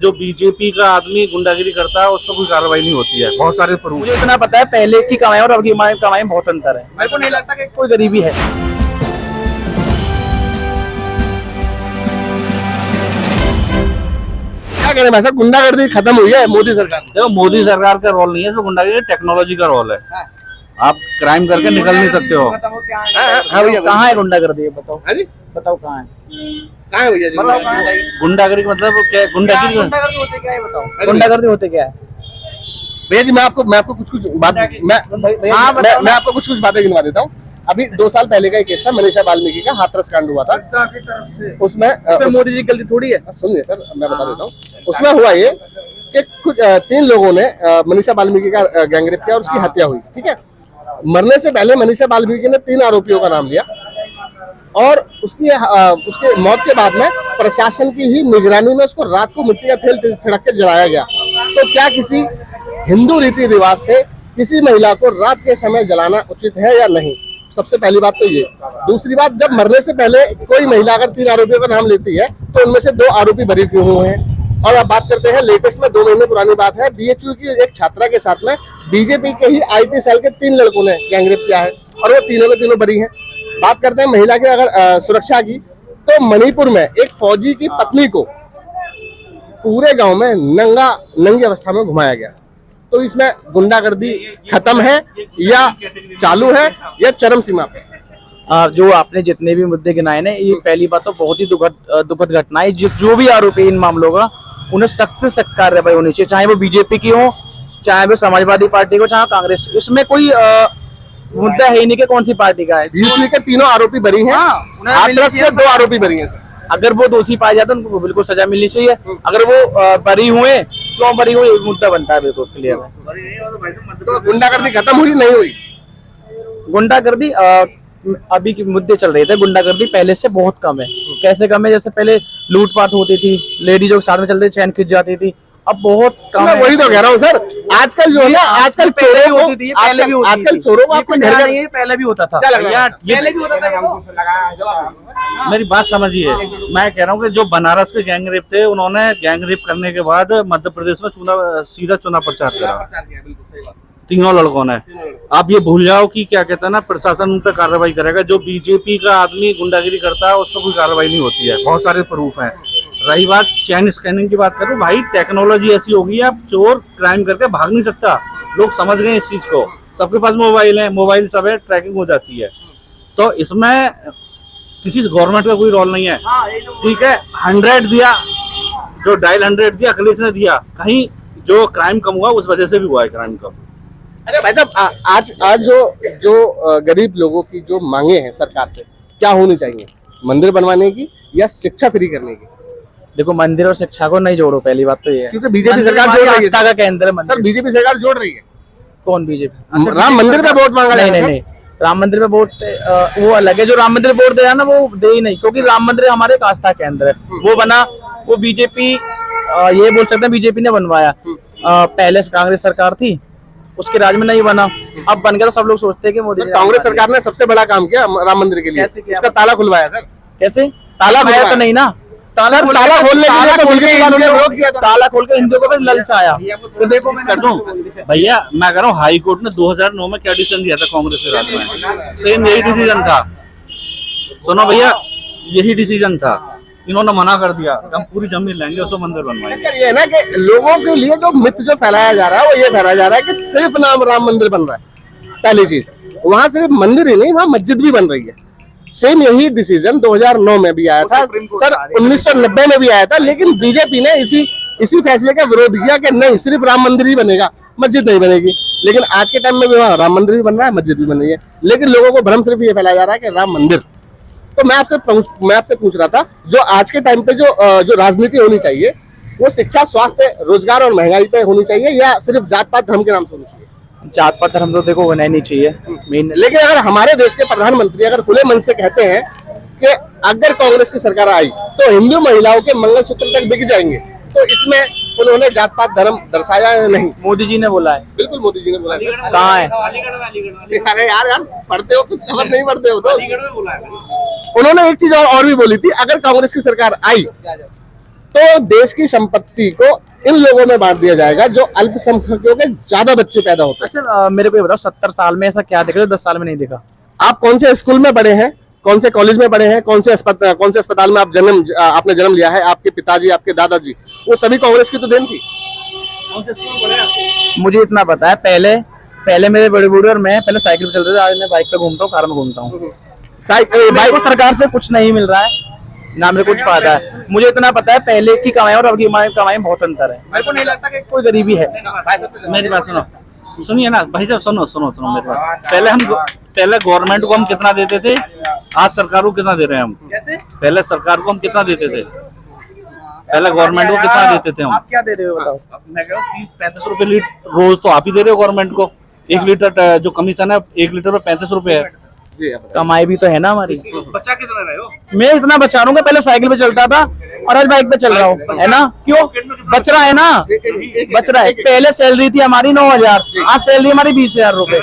जो बीजेपी का आदमी गुंडागिरी करता है उस पर कोई कार्रवाई नहीं होती है। बहुत सारे प्रूफ। मुझे इतना पता है, पहले की कमाई और अब की कमाई में बहुत अंतर है। मेरे को नहीं लगता कि कोई गरीबी है। क्या करें भाई साहब, गुंडागर्दी खत्म हुई है मोदी सरकार में। देखो, मोदी सरकार का रोल नहीं है इसमें गुंडागिरी, टेक्नोलॉजी का रोल है। आप क्राइम करके निकल नहीं सकते हो। हाँ भैया, कहाँ है गुंडागर्दी? बताओ, हाँ जी, बताओ कहाँ है? कहाँ है भैया जी? गुंडागिरी का मतलब क्या है? गुंडागिरी गुंडागर्दी होते क्या है बताओ? गुंडागर्दी होते क्या है भैया जी? मैं आपको कुछ बात मैं आपको कुछ बातें गिनवा देता हूँ। अभी 2 साल पहले का एक केस था, मनीषा वाल्मीकि का हाथरस कांड हुआ था। उसमें मोदी जी की गलती थोड़ी है। सुनिए सर, मैं बता देता हूँ। उसमें हुआ ये कि कुछ 3 लोगों ने मनीषा वाल्मीकि का गैंगरेप किया और उसकी हत्या हुई। ठीक है, मरने से पहले मनीषा वाल्मीकि ने 3 आरोपियों का नाम लिया और उसके मौत के बाद में प्रशासन की ही निगरानी में उसको रात को मिट्टी का तेल छिड़क के जलाया गया। तो क्या किसी हिंदू रीति रिवाज से किसी महिला को रात के समय जलाना उचित है या नहीं? सबसे पहली बात तो ये। दूसरी बात, जब मरने से पहले कोई महिला अगर 3 आरोपियों का नाम लेती है तो उनमें से 2 आरोपी बरी क्यों हुए हैं? और अब बात करते हैं लेटेस्ट में, 2 महीने पुरानी बात है, बीएचयू की एक छात्रा के साथ में बीजेपी के ही आईटी सेल के 3 लड़कों ने गैंगरेप किया है और वो तीनों के तीनों बरी हैं। बात करते हैं महिला की अगर सुरक्षा की, तो मणिपुर में एक फौजी की पत्नी को पूरे गांव में नंगी अवस्था में घुमाया गया। तो इसमें गुंडागर्दी खत्म है या चालू है या चरम सीमा पे? जो आपने जितने भी मुद्दे गिनाए ना, ये पहली बात तो बहुत ही दुखद घटना है। जो भी आरोपी इन मामलों का, उन्हें सख्त से सख्त कार्रवाई होनी चाहिए, चाहे वो बीजेपी की हो, चाहे वो समाजवादी पार्टी को, चाहे कांग्रेस। इसमें कोई मुद्दा है ही नहीं कि कौन सी पार्टी का है। बीजेपी के 3 आरोपी बरी हैं, हाथरस के 2 आरोपी बरी हैं। अगर वो दोषी पाए जाते हैं उनको बिल्कुल सजा मिलनी चाहिए। अगर वो बरी हुए, क्यों बरी हुए, मुद्दा बनता है बिल्कुल क्लियर है। तो गुंडागर्दी खत्म हुई नहीं हुई? गुंडागर्दी अभी के मुद्दे चल रहे थे, गुंडागर्दी पहले से बहुत कम है। कैसे कम है? जैसे पहले लूटपाट होती थी, लेडीजों के साथ में चलते चैन खिंच जाती थी, अब बहुत कम है। वही तो कह रहा हूँ सर, आजकल जो है ना, आजकल चोरों को, आजकल चोरों को आपके घर नहीं, पहले भी होता था। पहले भी होता था। मेरी बात समझिए, मैं कह रहा हूँ कि जो बनारस के गैंगरेप थे, उन्होंने गैंगरेप करने के बाद मध्य प्रदेश में सीधा चुनाव प्रचार करा, तीनों लड़कों ने। आप ये भूल जाओ कि क्या कहते हैं ना, प्रशासन उन पर कार्रवाई करेगा। जो बीजेपी का आदमी गुंडागिरी करता है उस पर कोई कार्रवाई नहीं होती है। बहुत सारे प्रूफ हैं। रही बात चैन स्कैनिंग की बात करूं, भाई टेक्नोलॉजी ऐसी हो गई है, अब चोर क्राइम करके भाग नहीं सकता। लोग समझ गए इस चीज को, सबके पास मोबाइल है, मोबाइल सब है, ट्रैकिंग हो जाती है। तो इसमें किसी गवर्नमेंट का कोई रोल नहीं है। ठीक है, 100 दिया, जो डायल 100 दिया अखिलेश ने दिया, कहीं जो क्राइम कम हुआ उस वजह से भी हुआ है क्राइम कम। अच्छा भाई साहब, आज जो गरीब लोगों की जो मांगे हैं सरकार से, क्या होनी चाहिए? मंदिर बनवाने की या शिक्षा फ्री करने की? देखो, मंदिर और शिक्षा को नहीं जोड़ो, पहली बात तो ये है, क्योंकि बीजेपी सरकार जोड़ रही है। आस्था का केंद्र है सर, बीजेपी सरकार जोड़ रही है। कौन बीजेपी? राम मंदिर पे वोट मांगा? नहीं, राम मंदिर पे वोट वो अलग है। जो राम मंदिर वोट दे रहा ना, वो दे ही नहीं, क्योंकि राम मंदिर हमारे एक आस्था केंद्र है। वो बना, वो बीजेपी, ये बोल सकते हैं बीजेपी ने बनवाया। पहले कांग्रेस सरकार थी, उसके राज में नहीं बना, अब बन गया। तो सब लोग सोचते हैं कि मोदी कांग्रेस सरकार ने सबसे बड़ा काम किया राम मंदिर के लिए, उसका ताला खुलवाया सर। कैसे? ताला खुलवाया तो नहीं ना, ताला खोलने के लिए तो बीजेपी वालों ने विरोध किया। ताला खोल के हिंदुओं को भी ललचाया। तो देखो, मैं कर दूं भैया, मैं कह रहा हूँ, हाई कोर्ट ने 2009 में क्या डिसीजन दिया था कांग्रेस के राज में? सेम यही डिसीजन था। सुनो भैया, यही डिसीजन था। इन्होंने मना कर दिया, हम पूरी जमीन लेंगे, उसको मंदिर बनवाएंगे। ये है ना कि लोगों के लिए जो मिथ जो फैलाया जा रहा है, वो ये फैलाया जा रहा है कि सिर्फ नाम राम मंदिर बन रहा है। पहली चीज, वहां सिर्फ मंदिर ही नहीं, वहां मस्जिद भी बन रही है। सेम यही डिसीजन 2009 में भी आया था सर, 1990 में भी आया था, लेकिन बीजेपी ने इसी फैसले का विरोध किया कि नहीं, सिर्फ राम मंदिर ही बनेगा, मस्जिद नहीं बनेगी। लेकिन आज के टाइम में भी वहाँ राम मंदिर भी बन रहा है, मस्जिद भी बन रही है, लेकिन लोगों को भ्रम सिर्फ ये फैलाया जा रहा है कि राम मंदिर। तो मैं आपसे पूछ रहा था, जो आज के टाइम पे जो राजनीति होनी चाहिए, वो शिक्षा, स्वास्थ्य, रोजगार और महंगाई पे होनी चाहिए या सिर्फ जात पात धर्म के नाम से होनी चाहिए? जात पात धर्म तो देखो होना ही नहीं चाहिए मेन। लेकिन अगर हमारे देश के प्रधानमंत्री अगर खुले मन से कहते हैं कि अगर कांग्रेस की सरकार आई तो हिंदू महिलाओं के मंगलसूत्र तक बिक जाएंगे, तो इसमें उन्होंने जात पात धर्म दर्शाया है? नहीं, मोदी जी ने बोला है। बिल्कुल मोदी जी ने बोला है। कहाँ है? अरे यार पढ़ते हो, कुछ खबर नहीं पढ़ते हो तो। उन्होंने एक चीज और भी बोली थी, अगर कांग्रेस की सरकार आई तो देश की संपत्ति को इन लोगों में बांट दिया जाएगा जो अल्पसंख्यकों के ज्यादा बच्चे पैदा होते हैं। अच्छा मेरे को ये बताओ 70 साल में ऐसा क्या देखा जो 10 साल में नहीं देखा? आप कौन से स्कूल में पढ़े हैं, कौन से कॉलेज में पढ़े हैं, कौन से अस्पताल में आपने जन्म लिया है? आपके पिताजी, आपके दादाजी, वो सभी कांग्रेस की तो देन थी। मुझे इतना पता है, पहले मेरे बड़े बूढ़े और मैं पहले साइकिल पे चलते थे, आज मैं बाइक पे घूमता हूँ, कार में घूमता हूँ। बाइक को सरकार से कुछ नहीं मिल रहा है, ना मेरे कुछ फायदा है। मुझे इतना पता है पहले की कमाई और अब की कमाई में बहुत अंतर है। मेरे को नहीं लगता कि कोई गरीबी है। मेरी बात सुनो, सुनिए ना भाई साहब, सुनो मेरी बात। पहले गवर्नमेंट को हम कितना देते थे, आज सरकार को कितना दे रहे हैं हम? पहले सरकार को हम कितना देते थे, पहले गवर्नमेंट को कितना देते थे हम? आप क्या दे रहे हो बताओ? मैं कह रहा हूँ 30-35 रुपए लीटर रोज तो आप ही दे रहे हो गवर्नमेंट को। 1 लीटर जो कमीशन है 1 लीटर पे 35 रुपए है। कमाई भी तो है ना हमारी। बचा कितना रहे हो? मैं इतना बचा रहा हूँ, पहले साइकिल पे चलता था और आज बाइक पे चल रहा हूँ, है ना? क्यों बच रहा है ना? बच रहा है। पहले सैलरी थी हमारी 9,000, आज सैलरी हमारी 20,000 रुपए।